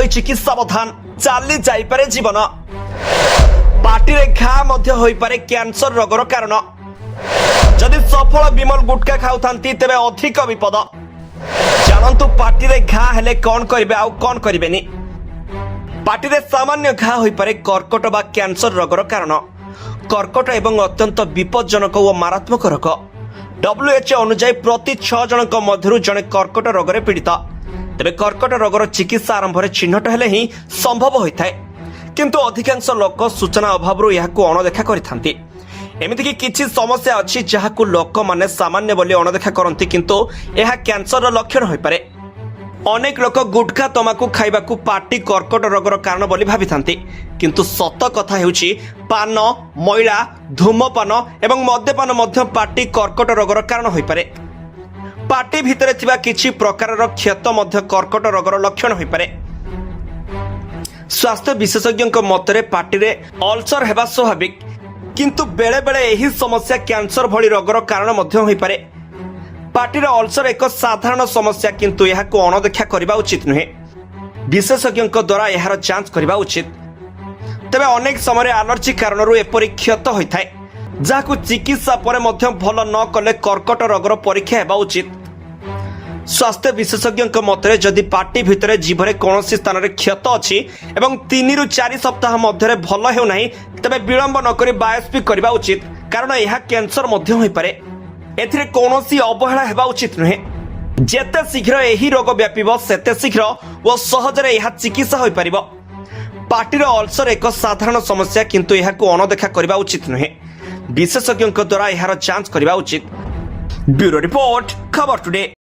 ରହିଛି ସାବଧାନ, ଚାଲି ଯାଇପାରେ ଜୀବନ। ପାଟିରେ ଘା ମଧ୍ୟ ହୋଇପାରେ କ୍ୟାନ୍ସର ରୋଗର କାରଣ। ଯଦି ସଫଳ ବିମଲ ଗୁଟକା ଖାଉଥାନ୍ତି ତେବେ ଅଧିକ ବିପଦ। ଜାଣନ୍ତୁ ପାଟିରେ ଘା ହେଲେ କ'ଣ କରିବେ ଆଉ କ'ଣ କରିବେନି। ପାଟିରେ ସାମାନ୍ୟ ଘା ହୋଇପାରେ କର୍କଟ ବା କ୍ୟାନ୍ସର ରୋଗର କାରଣ। କର୍କଟ ଏବଂ ଅତ୍ୟନ୍ତ ବିପଜ୍ଜନକ ଓ ମାରାତ୍ମକ ରୋଗ। WHO ଅନୁଯାୟୀ ପ୍ରତି 6 ଜଣଙ୍କ ମଧ୍ୟରୁ ଜଣେ କର୍କଟ ରୋଗରେ ପୀଡ଼ିତ। ତେବେ କର୍କଟ ରୋଗର ଚିକିତ୍ସା ଆରମ୍ଭରେ ଚିହ୍ନଟ ହେଲେ ହିଁ ସମ୍ଭବ ହୋଇଥାଏ, କିନ୍ତୁ ଅଧିକାଂଶ ଲୋକ ସୂଚନା ଅଭାବରୁ ଏହାକୁ ଅଣଦେଖା କରିଥାନ୍ତି। ଏମିତିକି କିଛି ସମସ୍ୟା ଅଛି ଯାହାକୁ ଲୋକମାନେ ସାମାନ୍ୟ ବୋଲି ଅଣଦେଖା କରନ୍ତି, କିନ୍ତୁ ଏହା କ୍ୟାନ୍ସରର ଲକ୍ଷଣ ହୋଇପାରେ। ଅନେକ ଲୋକ ଗୁଟଖା ତମାକୁ ଖାଇବାକୁ ପାଟି କର୍କଟ ରୋଗର କାରଣ ବୋଲି ଭାବିଥାନ୍ତି, କିନ୍ତୁ ସତ କଥା ହେଉଛି ପାନ, ମଇଳା, ଧୂମପାନ ଏବଂ ମଦ୍ୟପାନ ମଧ୍ୟ ପାଟି କର୍କଟ ରୋଗର କାରଣ ହୋଇପାରେ। ପାଟି ଭିତରେ ଥିବା କିଛି ପ୍ରକାରର କ୍ଷତ ମଧ୍ୟ କର୍କଟ ରୋଗର ଲକ୍ଷଣ ହୋଇପାରେ। ସ୍ୱାସ୍ଥ୍ୟ ବିଶେଷଜ୍ଞଙ୍କ ମତରେ ପାଟିରେ ଅଲସର ହେବା ସ୍ୱାଭାବିକ, କିନ୍ତୁ ବେଳେବେଳେ ଏହି ସମସ୍ୟା କ୍ୟାନ୍ସର ଭଳି ରୋଗର କାରଣ ମଧ୍ୟ ହୋଇପାରେ। ପାଟିର ଅଲସର ଏକ ସାଧାରଣ ସମସ୍ୟା, କିନ୍ତୁ ଏହାକୁ ଅଣଦେଖା କରିବା ଉଚିତ ନୁହେଁ। ବିଶେଷଜ୍ଞଙ୍କ ଦ୍ୱାରା ଏହାର ଯାଞ୍ଚ କରିବା ଉଚିତ। ତେବେ ଅନେକ ସମୟରେ ଆଲର୍ଜି କାରଣରୁ ଏପରି କ୍ଷତ ହୋଇଥାଏ, ଯାହାକୁ ଚିକିତ୍ସା ପରେ ମଧ୍ୟ ଭଲ ନ କଲେ କର୍କଟ ରୋଗର ପରୀକ୍ଷା ହେବା ଉଚିତ। ସ୍ୱାସ୍ଥ୍ୟ ବିଶେଷଜ୍ଞଙ୍କ ମତରେ ଯଦି ପାଟି ଭିତରେ ଜିଭରେ କୌଣସି ସ୍ଥାନରେ କ୍ଷତ ଅଛି ଏବଂ 3 ରୁ 4 ସପ୍ତାହ ମଧ୍ୟରେ ଭଲ ହେଉନାହିଁ, ତେବେ ବିଳମ୍ବ ନକରି ବାୟୋପ୍ସି କରିବା ଉଚିତ, କାରଣ ଏହା କ୍ୟାନ୍ସର ମଧ୍ୟ ହୋଇପାରେ। ଏଥିରେ କୌଣସି ଅବହେଳା ହେବା ଉଚିତ ନୁହେଁ। ଯେତେ ଶୀଘ୍ର ଏହି ରୋଗ ବ୍ୟାପିବ ସେତେ ଶୀଘ୍ର ଓ ସହଜରେ ଏହା ଚିକିତ୍ସା ହୋଇପାରିବ। ପାଟିର ଅଲସର ଏକ ସାଧାରଣ ସମସ୍ୟା, କିନ୍ତୁ ଏହାକୁ ଅଣଦେଖା କରିବା ଉଚିତ ନୁହେଁ। ବିଶେଷଜ୍ଞଙ୍କ ଦ୍ୱାରା ଏହାର ଯାଞ୍ଚ କରିବା ଉଚିତ। ବ୍ୟୁରୋ ରିପୋର୍ଟ, ଖବର ଟୁଡେ।